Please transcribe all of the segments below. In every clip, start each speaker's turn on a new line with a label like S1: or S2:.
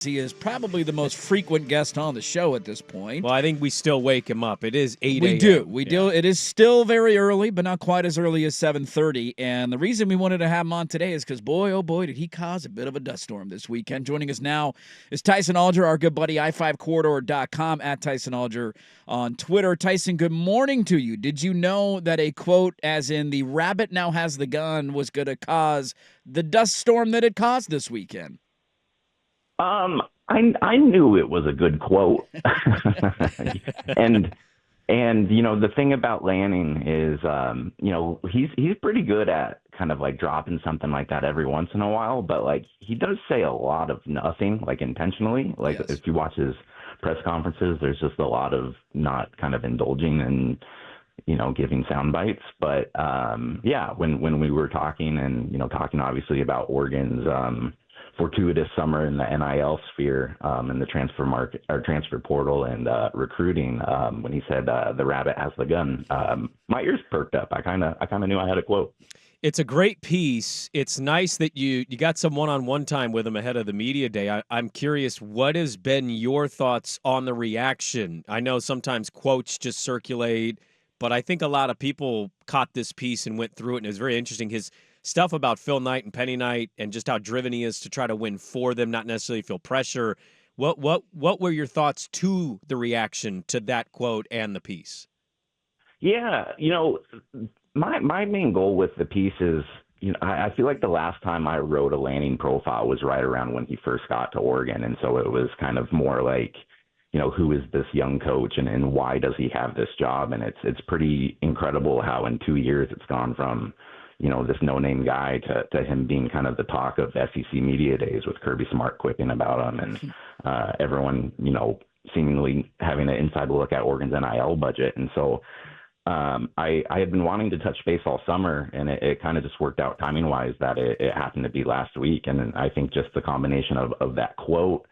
S1: He is probably the most frequent guest on the show at this point.
S2: Well, I think we still wake him up. It is 8
S1: a.m.
S2: We
S1: do. It is still very early, but not quite as early as 7:30. And the reason we wanted to have him on today is because, boy, oh boy, did he cause a bit of a dust storm this weekend. Joining us now is Tyson Alger, our good buddy, i5corridor.com, at Tyson Alger on Twitter. Tyson, good morning to you. Did you know that a quote, as in the rabbit now has the gun, was going to cause the dust storm that it caused this weekend?
S3: I knew it was a good quote. and the thing about Lanning is, he's pretty good at kind of like dropping something like that every once in a while, but like he does say a lot of nothing, like intentionally. Like
S1: yes.
S3: If you watch his press conferences, there's just a lot of not kind of indulging and, giving sound bites. But when we were talking and, talking obviously about Oregon's fortuitous summer in the NIL sphere, in the transfer market or transfer portal and recruiting, when he said the rabbit has the gun, my ears perked up. I kind of knew I had a quote.
S2: It's a great piece. It's nice that you got some one-on-one time with him ahead of the media day. I'm curious, what has been your thoughts on the reaction? I know sometimes quotes just circulate, but I think a lot of people caught this piece and went through it, and it was very interesting. His stuff about Phil Knight and Penny Knight and just how driven he is to try to win for them, not necessarily feel pressure. What were your thoughts to the reaction to that quote and the piece?
S3: Yeah, my main goal with the piece is, I feel like the last time I wrote a Lanning profile was right around when he first got to Oregon. And so it was kind of more like, who is this young coach and why does he have this job? And it's pretty incredible how in 2 years it's gone from, this no-name guy to him being kind of the talk of SEC media days with Kirby Smart quipping about him and everyone, seemingly having an inside look at Oregon's NIL budget. And so I had been wanting to touch base all summer, and it kind of just worked out timing-wise that it happened to be last week. And I think just the combination of that quote,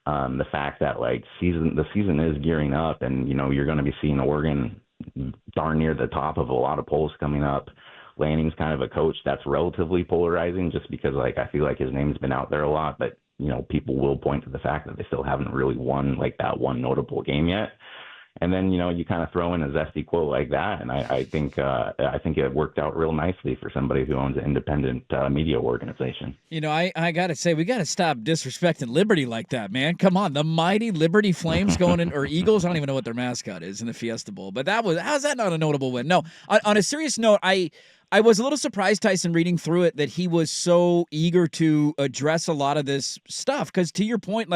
S3: the fact that the season is gearing up, and you're going to be seeing Oregon darn near the top of a lot of polls coming up. Lanning's kind of a coach that's relatively polarizing, just because I feel like his name's been out there a lot, but people will point to the fact that they still haven't really won that one notable game yet. And then, you kind of throw in a zesty quote like that. And I think it worked out real nicely for somebody who owns an independent media organization.
S1: I got to say, we got to stop disrespecting Liberty like that, man. Come on. The mighty Liberty Flames going in, or Eagles. I don't even know what their mascot is in the Fiesta Bowl. But how's that not a notable win? No, on a serious note, I was a little surprised, Tyson, reading through it, that he was so eager to address a lot of this stuff. Because to your point,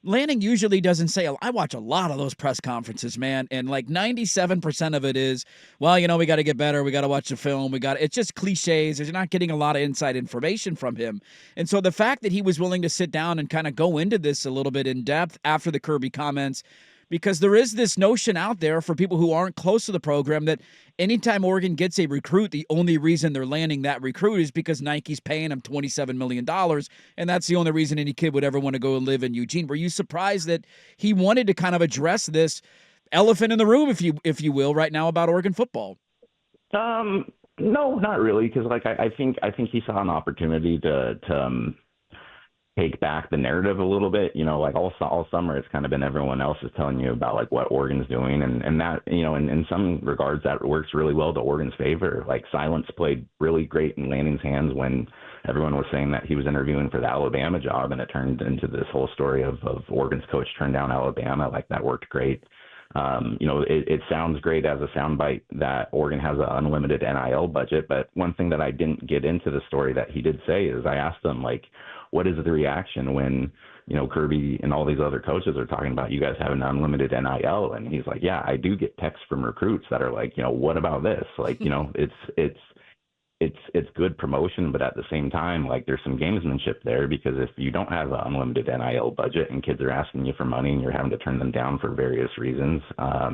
S1: Lanning usually doesn't say, I watch a lot of those press conferences, man, and 97% of it is, well, we got to get better, we got to watch the film, it's just cliches. You're not getting a lot of inside information from him. And so the fact that he was willing to sit down and kind of go into this a little bit in depth after the Kirby comments, because there is this notion out there for people who aren't close to the program that anytime Oregon gets a recruit, the only reason they're landing that recruit is because Nike's paying him $27 million, and that's the only reason any kid would ever want to go and live in Eugene. Were you surprised that he wanted to kind of address this elephant in the room, if you will, right now about Oregon football?
S3: No, not really, because I think he saw an opportunity to take back the narrative a little bit. All summer it's kind of been everyone else is telling you about what Oregon's doing, and that, in some regards that works really well to Oregon's favor. Silence played really great in Lanning's hands when everyone was saying that he was interviewing for the Alabama job, and it turned into this whole story of Oregon's coach turned down Alabama. That worked great. It sounds great as a soundbite that Oregon has an unlimited NIL budget, but one thing that I didn't get into the story that he did say is I asked him, what is the reaction when, Kirby and all these other coaches are talking about you guys having unlimited NIL? And he's like, yeah, I do get texts from recruits that are like, what about this? It's good promotion, but at the same time, there's some gamesmanship there, because if you don't have an unlimited NIL budget and kids are asking you for money and you're having to turn them down for various reasons, I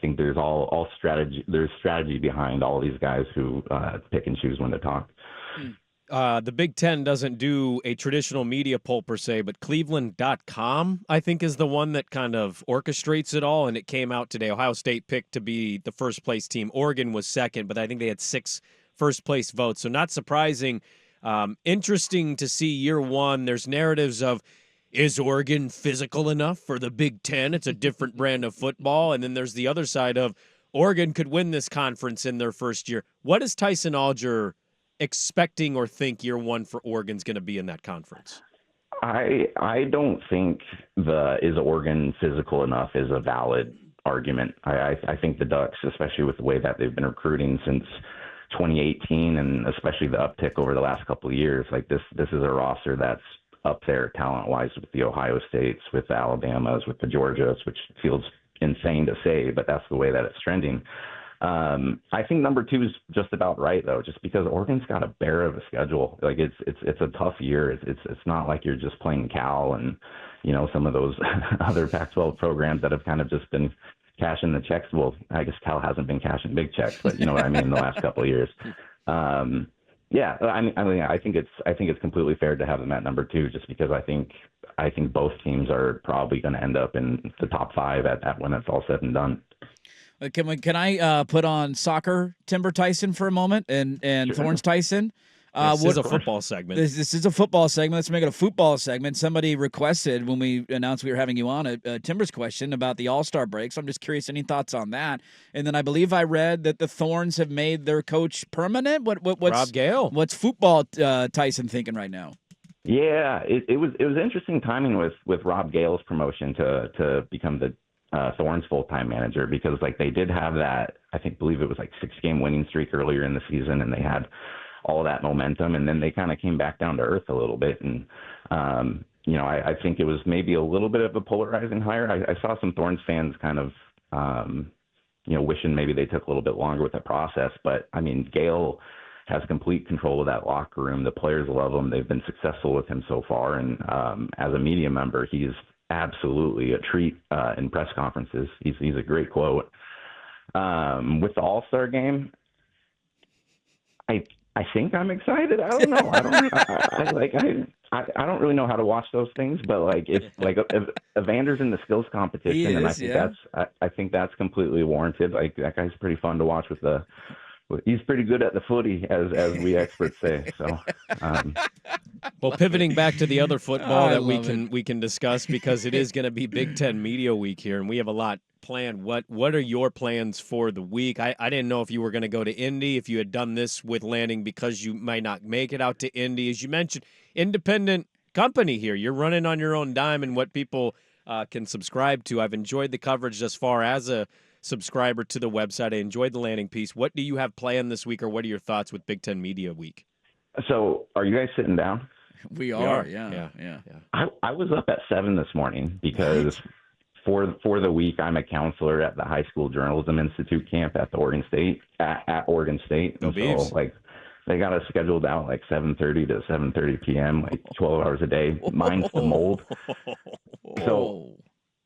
S3: think there's all strategy. There's strategy behind all these guys who pick and choose when to talk.
S2: The Big Ten doesn't do a traditional media poll per se, but Cleveland.com, I think, is the one that kind of orchestrates it all. And it came out today. Ohio State picked to be the first place team. Oregon was second, but I think they had 6 first place votes. So not surprising. Interesting to see year one. There's narratives of, is Oregon physical enough for the Big Ten? It's a different brand of football. And then there's the other side of Oregon could win this conference in their first year. What is Tyson Alger expecting or think year one for Oregon's going to be in that conference?
S3: I don't think the is Oregon physical enough is a valid argument. I think the Ducks, especially with the way that they've been recruiting since 2018, and especially the uptick over the last couple of years, like this is a roster that's up there talent-wise with the Ohio States, with the Alabamas, with the Georgias, which feels insane to say, but that's the way that it's trending. I think number 2 is just about right though, just because Oregon's got a bear of a schedule. Like it's a tough year. It's not like you're just playing Cal and some of those other Pac-12 programs that have kind of just been cashing the checks. Well, I guess Cal hasn't been cashing big checks, but you know what I mean, the last couple of years. Yeah, I think it's completely fair to have them at number 2, just because I think both teams are probably going to end up in the top 5 at when it's all said and done.
S1: Can I put on soccer Timber Tyson for a moment and
S3: Sure.
S1: Thorns Tyson?
S2: This is a football segment.
S1: This is a football segment. Let's make it a football segment. Somebody requested when we announced we were having you on a Timbers question about the All-Star break. So I'm just curious, any thoughts on that? And then I believe I read that the Thorns have made their coach permanent. What's
S2: Rob Gale.
S1: What's football Tyson thinking right now?
S3: Yeah, it was interesting timing with Rob Gale's promotion to become the Thorns full-time manager, because like they did have that, believe it was like 6-game winning streak earlier in the season, and they had all that momentum, and then they kind of came back down to earth a little bit. And, I think it was maybe a little bit of a polarizing hire. I saw some Thorns fans kind of, wishing maybe they took a little bit longer with the process. But, Gale has complete control of that locker room. The players love him. They've been successful with him so far. And as a media member, he's absolutely a treat in press conferences. He's a great quote. With the All-Star game, I think I'm excited. I don't know. I don't really know how to watch those things, but if Evander's in the skills competition, I think that's completely warranted. Like that guy's pretty fun to watch he's pretty good at the footy, as we experts say. So,
S2: well, pivoting back to the other football that we can discuss, because it is going to be Big Ten Media Week here, and we have a lot planned. What are your plans for the week? I didn't know if you were going to go to Indy, if you had done this with Lanning because you might not make it out to Indy. As you mentioned, independent company here. You're running on your own dime and what people can subscribe to. I've enjoyed the coverage thus far as a subscriber to the website. I enjoyed the Lanning piece. What do you have planned this week, or what are your thoughts with Big Ten Media Week?
S3: So are you guys sitting down?
S1: We are. Yeah.
S3: I was up at 7 this morning because for the week I'm a counselor at the High School Journalism Institute camp at Oregon State.
S2: Go Beavs.
S3: So they got us scheduled out 7:30 to 7:30 p.m. 12 hours a day. Mine's the mold. So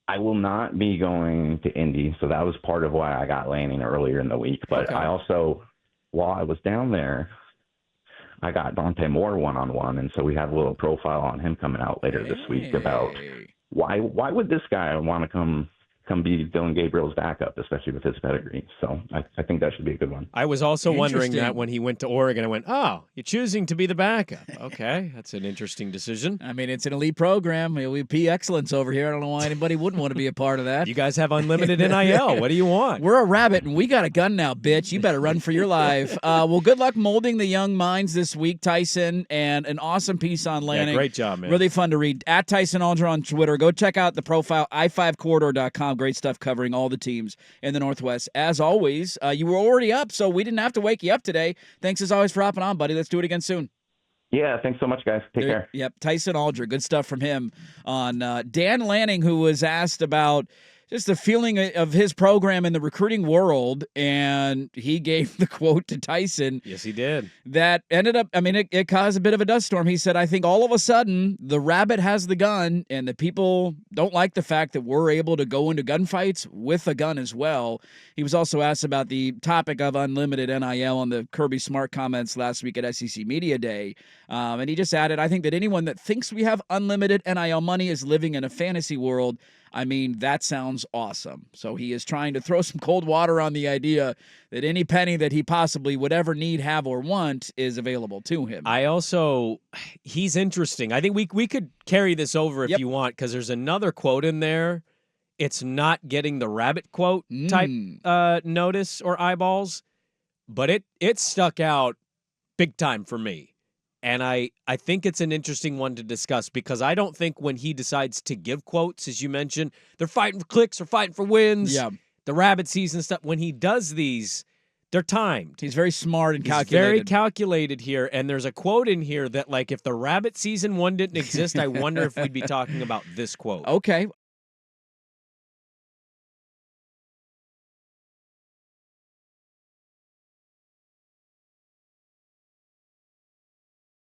S3: I will not be going to Indy, so that was part of why I got Lanning earlier in the week. But okay. I also, while I was down there, I got Dante Moore one-on-one, and so we have a little profile on him coming out later this week about why would this guy want to come be Dylan Gabriel's backup, especially with his pedigree. So I think that should be a good one.
S2: I was also wondering that when he went to Oregon. I went, oh, you're choosing to be the backup. Okay, that's an interesting decision.
S1: It's an elite program. We P excellence over here. I don't know why anybody wouldn't want to be a part of that.
S2: You guys have unlimited NIL. What do you want?
S1: We're a rabbit, and we got a gun now, bitch. You better run for your life. Well, good luck molding the young minds this week, Tyson, and an awesome piece on Lanning.
S2: Yeah, great job, man.
S1: Really fun to read. At Tyson Alger on Twitter. Go check out the profile, i5corridor.com. Great stuff covering all the teams in the Northwest. As always, you were already up, so we didn't have to wake you up today. Thanks as always for hopping on, buddy. Let's do it again soon.
S3: Yeah, thanks so much, guys. Take care.
S1: Yep, Tyson Alger. Good stuff from him on Dan Lanning, who was asked about just the feeling of his program in the recruiting world, and he gave the quote to Tyson.
S2: Yes, he did.
S1: That ended up, it caused a bit of a dust storm. He said, I think all of a sudden the rabbit has the gun, and the people don't like the fact that we're able to go into gunfights with a gun as well. He was also asked about the topic of unlimited NIL on the Kirby Smart comments last week at SEC Media Day. And he just added, I think that anyone that thinks we have unlimited NIL money is living in a fantasy world. I mean, that sounds awesome. So he is trying to throw some cold water on the idea that any penny that he possibly would ever need, have, or want is available to him.
S2: He's interesting. I think we could carry this over if you want, because there's another quote in there. It's not getting the rabbit quote type notice or eyeballs, but it stuck out big time for me. And I think it's an interesting one to discuss, because I don't think when he decides to give quotes, as you mentioned, they're fighting for clicks or fighting for wins.
S1: Yeah.
S2: The rabbit season stuff. When he does these, they're timed.
S1: He's very smart and calculated.
S2: He's very calculated here. And there's a quote in here that, like, if the rabbit season one didn't exist, I wonder if we'd be talking about this quote.
S1: Okay.